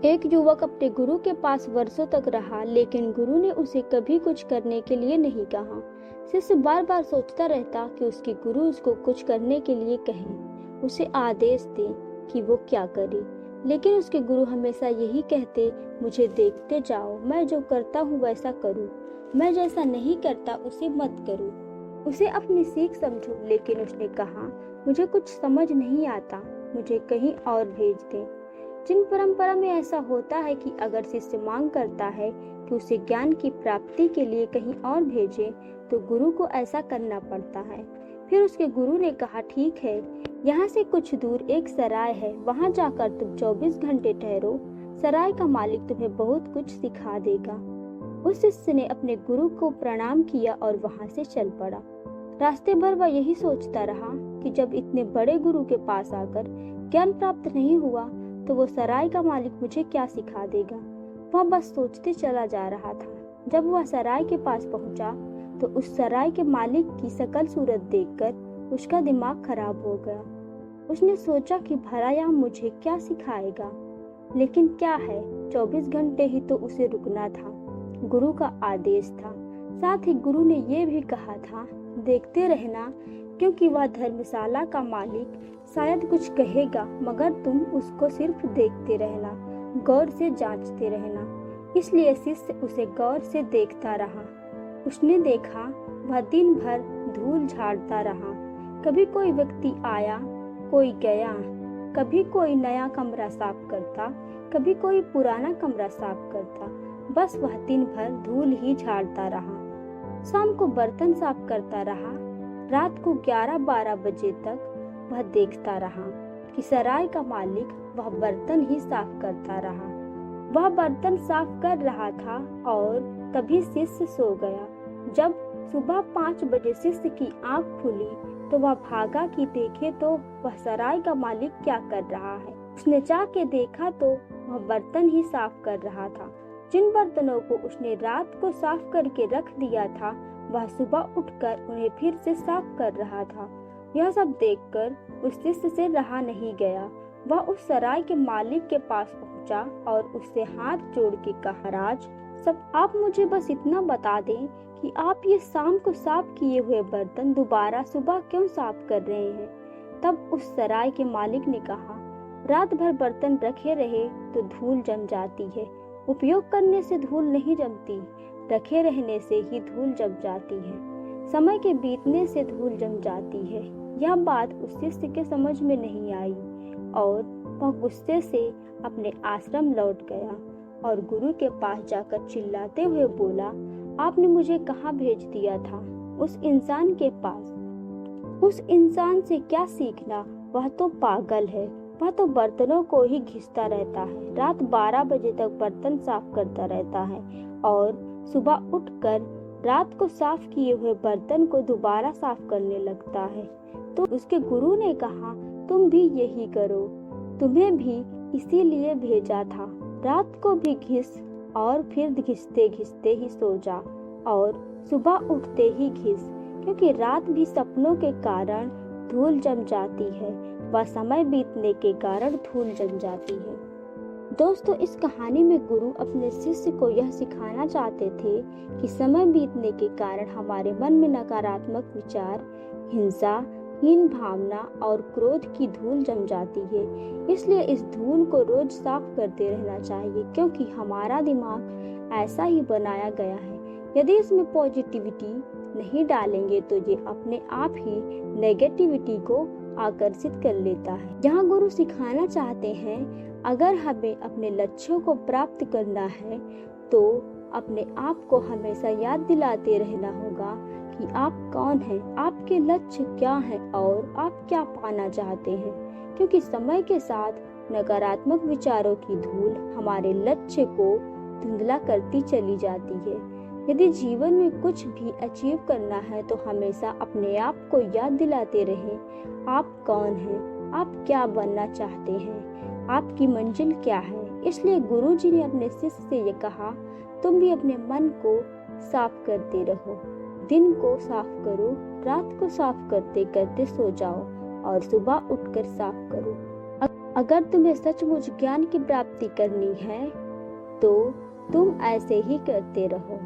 एक युवक अपने गुरु के पास वर्षों तक रहा, लेकिन गुरु ने उसे कभी कुछ करने के लिए नहीं कहा। शिष्य बार बार सोचता रहता कि उसके गुरु उसको कुछ करने के लिए कहें, उसे आदेश दें कि वो क्या करे, लेकिन उसके गुरु हमेशा यही कहते, मुझे देखते जाओ, मैं जो करता हूँ वैसा करो, मैं जैसा नहीं करता उसे मत करो, उसे अपनी सीख समझो। लेकिन उसने कहा, मुझे कुछ समझ नहीं आता, मुझे कहीं और भेज दें। जिन परंपरा में ऐसा होता है कि अगर शिष्य मांग करता है कि उसे ज्ञान की प्राप्ति के लिए कहीं और भेजे, तो गुरु को ऐसा करना पड़ता है। फिर उसके गुरु ने कहा, ठीक है, यहाँ से कुछ दूर एक सराय है, वहाँ जाकर तुम 24 घंटे ठहरो, सराय का मालिक तुम्हें बहुत कुछ सिखा देगा। उस शिष्य ने अपने गुरु को प्रणाम किया और वहाँ से चल पड़ा। रास्ते भर वह यही सोचता रहा कि जब इतने बड़े गुरु के पास आकर ज्ञान प्राप्त नहीं हुआ तो वो सराय का मालिक मुझे क्या सिखा देगा। वह बस सोचते चला जा रहा था। जब वह सराय के पास पहुंचा तो उस सराय के मालिक की शकल सूरत देखकर उसका दिमाग खराब हो गया। उसने सोचा कि भला यहाँ मुझे क्या सिखाएगा, लेकिन क्या है, 24 घंटे ही तो उसे रुकना था, गुरु का आदेश था। साथ ही गुरु ने ये भी कहा था, देखते रहना, क्योंकि वह धर्मशाला का मालिक शायद कुछ कहेगा, मगर तुम उसको सिर्फ देखते रहना, गौर से जांचते रहना। इसलिए शिष्य उसे गौर से देखता रहा। उसने देखा वह दिन भर धूल झाड़ता रहा। कभी कोई व्यक्ति आया, कोई गया, कभी कोई नया कमरा साफ करता, कभी कोई पुराना कमरा साफ करता, बस वह दिन भर धूल ही झाड़ता रहा। शाम को बर्तन साफ करता रहा। रात को 11-12 बजे तक वह देखता रहा कि सराय का मालिक वह बर्तन ही साफ करता रहा। वह बर्तन साफ कर रहा था और तभी शिष्य सो गया। जब सुबह 5 बजे शिष्य की आंख खुली तो वह भागा कि देखे तो वह सराय का मालिक क्या कर रहा है। उसने जाके देखा तो वह बर्तन ही साफ कर रहा था। जिन बर्तनों को उसने रात को साफ करके रख दिया था, वह सुबह उठकर उन्हें फिर से साफ कर रहा था। यह सब देखकर उस शिष्य से रहा नहीं गया। वह उस सराय के मालिक के पास पहुंचा और उससे हाथ जोड़ के कहा, महाराज, सब आप मुझे बस इतना बता दें कि आप ये शाम को साफ किए हुए बर्तन दोबारा सुबह क्यों साफ कर रहे हैं। तब उस सराय के मालिक ने कहा, रात भर बर्तन रखे रहे तो धूल जम जाती है, उपयोग करने से धूल नहीं जमती, रखे रहने से ही धूल जम जाती है, समय के बीतने से धूल जम जाती है। यह बात उस शिष्य के समझ में नहीं आई और वह गुस्से से अपने आश्रम लौट गया और गुरु के पास जाकर चिल्लाते हुए बोला, आपने मुझे कहाँ भेज दिया था? उस इंसान के पास। उस इंसान से क्या सीखना? वह तो पागल है, वह तो बर्तनों को ही घिसता रहता है, रात 12 बजे तक बर्तन साफ करता रहता है और सुबह उठकर रात को साफ किए हुए बर्तन को दोबारा साफ करने लगता है। तो उसके गुरु ने कहा, तुम भी यही करो, तुम्हें भी इसीलिए भेजा था, रात को भी घिस और फिर घिसते घिसते ही सो जा और सुबह उठते ही घिस, क्योंकि रात भी सपनों के कारण धूल जम जाती है, वह समय बीतने के कारण धूल जम जाती है। दोस्तों, इस कहानी में गुरु अपने शिष्य को यह सिखाना चाहते थे कि समय बीतने के कारण हमारे मन में नकारात्मक विचार, हिंसा, हीन भावना और क्रोध की धूल जम जाती है। इसलिए इस धूल को रोज साफ करते रहना चाहिए, क्योंकि हमारा दिमाग ऐसा ही बनाया गया है। यदि इसमें पॉजिटिविटी नहीं डालेंगे तो ये अपने आप ही नेगेटिविटी को आकर्षित कर लेता है। यहाँ गुरु सिखाना चाहते हैं, अगर हमें अपने लक्ष्यों को प्राप्त करना है तो अपने आप को हमेशा याद दिलाते रहना होगा कि आप कौन हैं, आपके लक्ष्य क्या हैं और आप क्या पाना चाहते हैं, क्योंकि समय के साथ नकारात्मक विचारों की धूल हमारे लक्ष्य को धुंधला करती चली जाती है। यदि जीवन में कुछ भी अचीव करना है तो हमेशा अपने आप को याद दिलाते रहें, आप कौन हैं, आप क्या बनना चाहते हैं, आपकी मंजिल क्या है। इसलिए गुरुजी ने अपने शिष्य से ये कहा, तुम भी अपने मन को साफ करते रहो, दिन को साफ करो, रात को साफ करते करते सो जाओ और सुबह उठकर साफ करो। अगर तुम्हें सचमुच ज्ञान की प्राप्ति करनी है तो तुम ऐसे ही करते रहो।